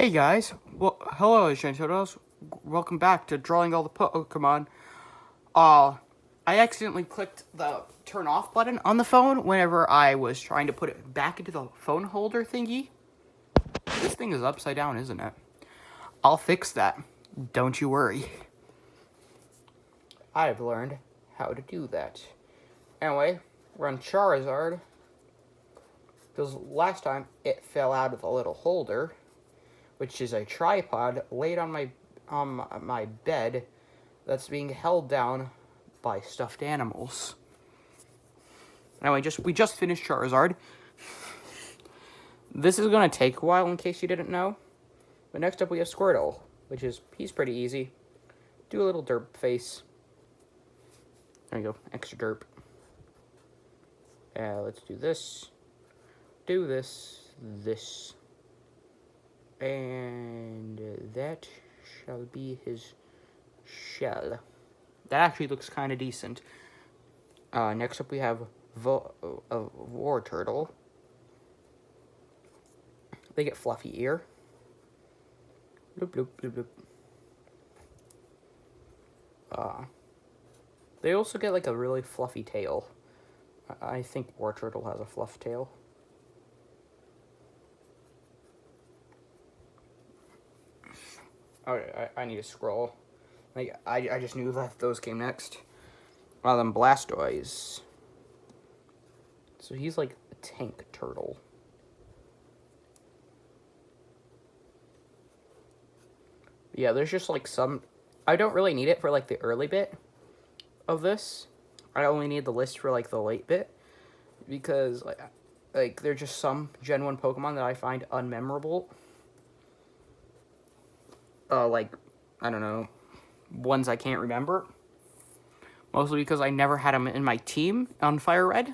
Hey guys, well, hello Shantotos. Welcome back to Drawing All the Pokémon. I accidentally clicked the turn off button on the phone whenever I was trying to put it back into the phone holder thingy. This thing is upside down, isn't it? I'll fix that. Don't you worry. I've learned how to do that. Anyway, we're on Charizard. Because last time it fell out of the little holder, which is a tripod laid on my bed that's being held down by stuffed animals. Anyway, we just finished Charizard. This is gonna take a while in case you didn't know. But next up we have Squirtle, he's pretty easy. Do a little derp face. There you go, extra derp. Let's do this. Do this. And that shall be his shell. That actually looks kind of decent. Next up we have War Turtle. They get fluffy ear. Bloop, bloop, bloop, bloop. They also get like a really fluffy tail. I think War Turtle has a fluff tail. Okay, I need to scroll. Like I just knew that those came next. Then Blastoise. So he's like a tank turtle. Yeah, there's just like some. I don't really need it for like the early bit of this. I only need the list for like the late bit because like there's just some Gen 1 Pokemon that I find unmemorable. Like, I don't know, ones I can't remember. Mostly because I never had them in my team on Fire Red.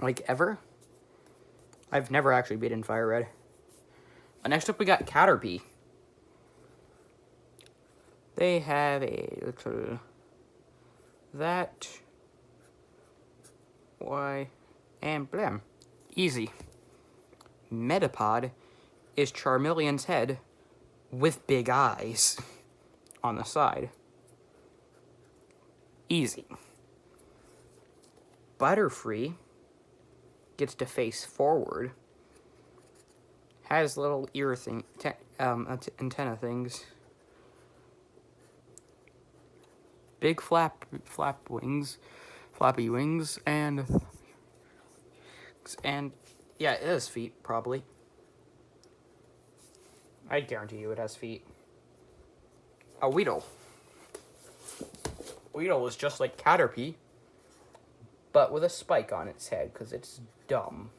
Like, ever. I've never actually beaten Fire Red. Next up, we got Caterpie. They have a little... that... Y... and blam. Easy. Metapod is Charmeleon's head with big eyes on the side. Easy. Butterfree gets to face forward. Has little ear antenna things. Big flappy wings, and yeah, it has feet probably. I guarantee you it has feet. A Weedle. Weedle is just like Caterpie, but with a spike on its head, because it's dumb.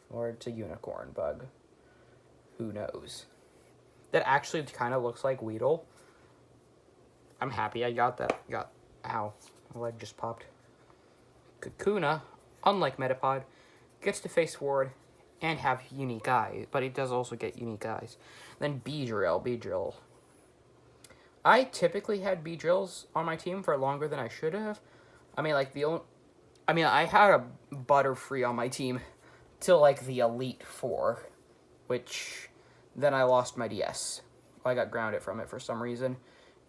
Or it's a unicorn bug. Who knows? That actually kind of looks like Weedle. I'm happy I got that. Ow. My leg just popped. Kakuna, unlike Metapod, gets to face forward and have unique eyes, but it does also get unique eyes. Then Beedrill. I typically had Beedrills on my team for longer than I should have. I mean, like, I had a Butterfree on my team till, like, the Elite Four, which then I lost my DS. I got grounded from it for some reason,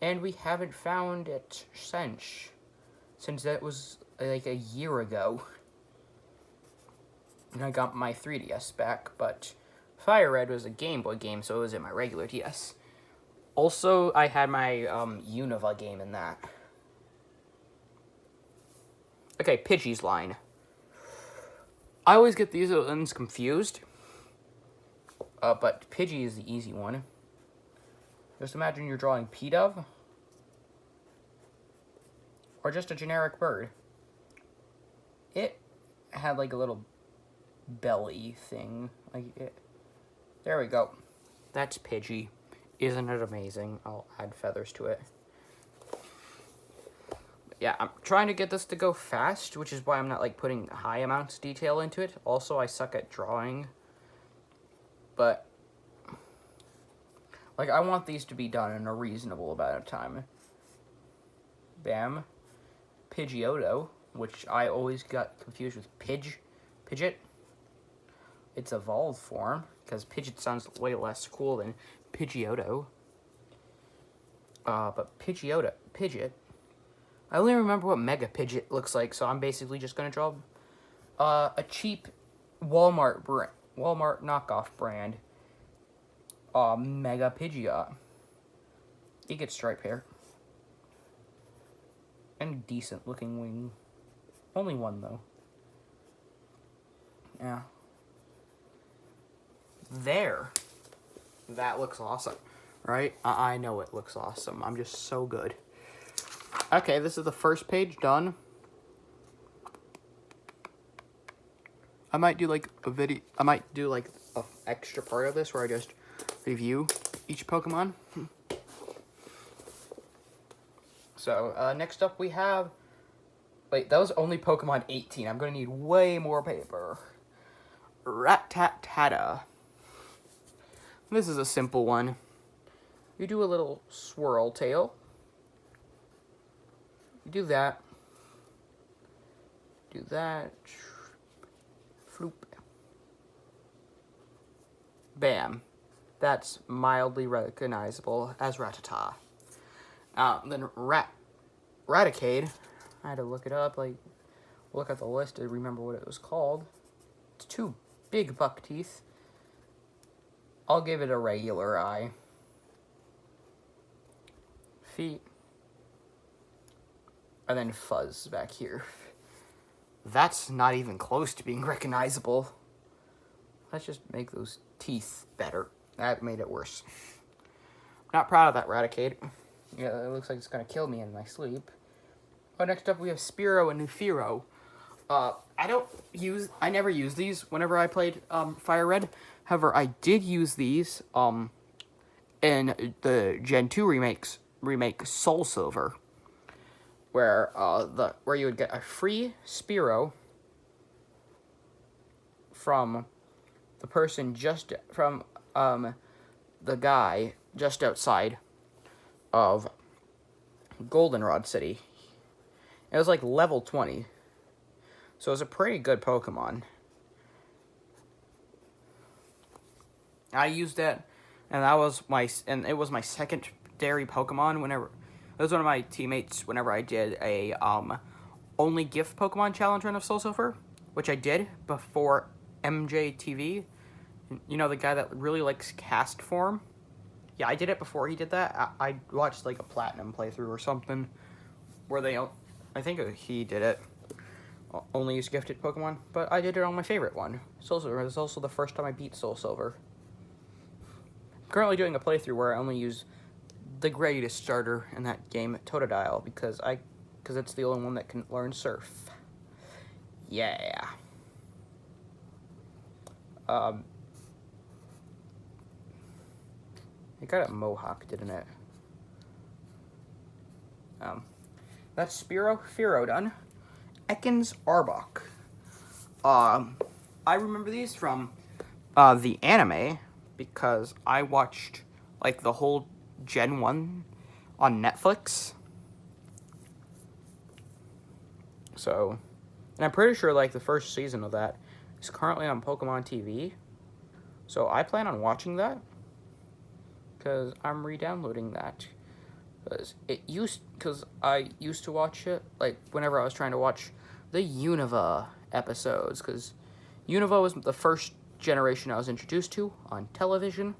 and we haven't found it since that was, like, a year ago. And I got my 3DS back, but Fire Red was a Game Boy game, so it was in my regular DS. Also, I had my Unova game in that. Okay, Pidgey's line. I always get these ones confused, but Pidgey is the easy one. Just imagine you're drawing P-Dove, or just a generic bird. It had like a little belly thing, there we go. That's Pidgey. Isn't it amazing? I'll add feathers to it. Yeah, I'm trying to get this to go fast, which is why I'm not like putting high amounts of detail into it. Also, I suck at drawing, but like I want these to be done in a reasonable amount of time. Bam. Pidgeotto, which I always got confused with Pidgeot. Its evolved form because Pidgeot sounds way less cool than Pidgeotto. But Pidgeot. I only remember what Mega Pidgeot looks like, so I'm basically just gonna draw a cheap Walmart knockoff brand. Mega Pidgeot. He gets stripe hair. And decent looking wing. Only one though. Yeah. There. That looks awesome. Right? I know it looks awesome. I'm just so good. Okay, this is the first page done. I might do like a video. I might do like an extra part of this where I just review each Pokemon. So, next up we have... Wait, that was only Pokemon 18. I'm going to need way more paper. Rat-tat-tata. This is a simple one. You do a little swirl tail. You do that. Do that. Floop. Bam. That's mildly recognizable as Rattata. Then Raticate. I had to look it up, like, look at the list to remember what it was called. It's 2 big buck teeth. I'll give it a regular eye. Feet. And then fuzz back here. That's not even close to being recognizable. Let's just make those teeth better. That made it worse. Not proud of that Raticate. Yeah, it looks like it's gonna kill me in my sleep. Oh, next up we have Spearow and Nufiro. I never use these whenever I played Fire Red. However, I did use these in the Gen 2 remake Soul Silver, where you would get a free Spearow from the person the guy just outside of Goldenrod City. It was like level 20. So it was a pretty good Pokemon. I used it, and it was my secondary Pokemon whenever it was one of my teammates whenever I did a only gift Pokemon challenge run of Soul Silver, which I did before MJTV. You know, the guy that really likes cast form? Yeah, I did it before he did that. I watched like a Platinum playthrough or something where I think he did it. Only use gifted Pokemon, but I did it on my favorite one. Soul Silver. It was also the first time I beat Soul Silver. I'm currently doing a playthrough where I only use the greatest starter in that game, Totodile, because it's the only one that can learn Surf. Yeah. It got a mohawk, didn't it? That's Fearow done. Ekans Arbok. I remember these from the anime because I watched like the whole Gen 1 on Netflix. So, and I'm pretty sure like the first season of that is currently on Pokemon TV. So I plan on watching that because I'm re-downloading that. Because I used to watch it like whenever I was trying to watch the Unova episodes, because Unova was the first generation I was introduced to on television.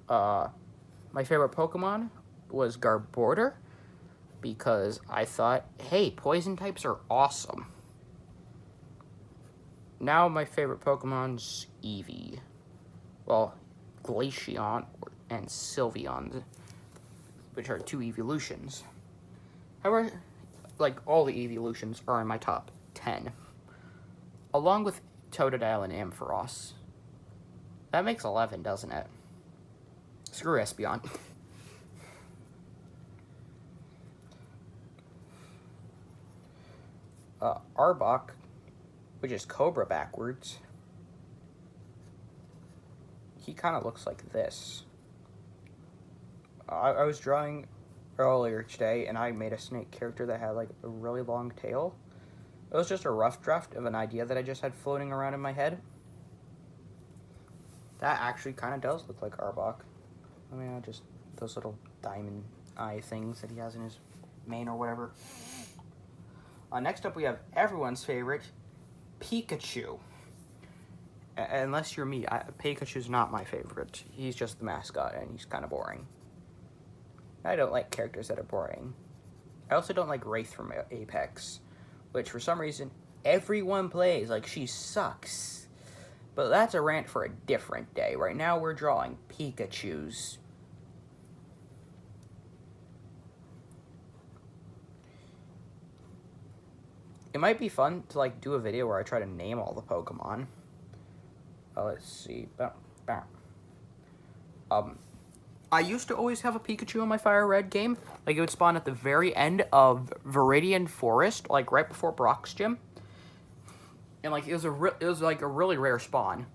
My favorite Pokemon was Garbodor, because I thought, hey, poison types are awesome. Now my favorite Pokemon's Eevee. Well, Glaceon and Sylveon, which are 2 evolutions. However, like, all the evolutions are in my top 10. Along with Totodile and Ampharos. That makes 11, doesn't it? Screw Espeon. Arbok, which is Cobra backwards. He kind of looks like this. I was drawing earlier today, and I made a snake character that had like a really long tail. It was just a rough draft of an idea that I just had floating around in my head. That actually kind of does look like Arbok. I mean, just those little diamond eye things that he has in his mane or whatever. Next up, we have everyone's favorite, Pikachu. Unless you're me, Pikachu's not my favorite. He's just the mascot, and he's kind of boring. I don't like characters that are boring. I also don't like Wraith from Apex, which for some reason, everyone plays like she sucks. But that's a rant for a different day. Right now, we're drawing Pikachus. It might be fun to, like, do a video where I try to name all the Pokemon. Let's see. I used to always have a Pikachu in my Fire Red game. Like, it would spawn at the very end of Viridian Forest, like, right before Brock's gym. And, like, it was like a really rare spawn.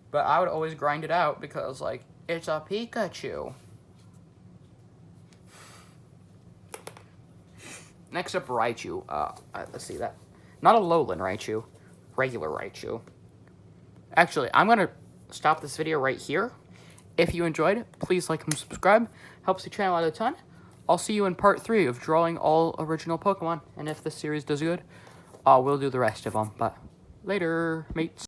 But I would always grind it out because, like, it's a Pikachu. Next up, Raichu. Let's see that. Not a Lowland Raichu. Regular Raichu. Actually, I'm going to stop this video right here. If you enjoyed, please like and subscribe. Helps the channel out a ton. I'll see you in part 3 of drawing all original Pokemon. And if this series does good, we'll do the rest of them. But later, mates.